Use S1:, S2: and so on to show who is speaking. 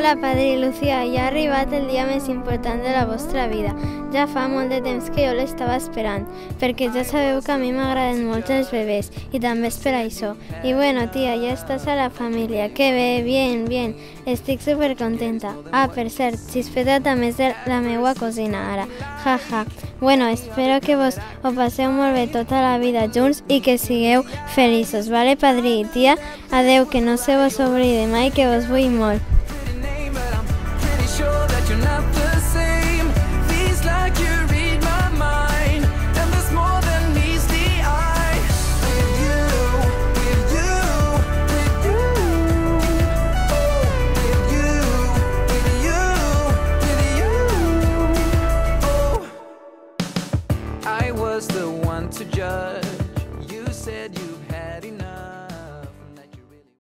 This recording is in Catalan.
S1: Hola, padrí Lucía, ja ha arribat el dia més important de la vostra vida. Ja fa molt de temps que jo l'estava esperant, perquè ja sabeu que a mi m'agraden molt els bebès, i també és per això. I bueno, tia, ja estàs a la família. Que bé, bien. Estic supercontenta. Ah, per cert, Xispeta també és la meua cosina ara. Jaja. Bueno, espero que vos ho passeu molt bé tota la vida junts i que sigueu feliços, vale, padrí i tia? Adeu, que no se vos oblide mai que vos vull molt.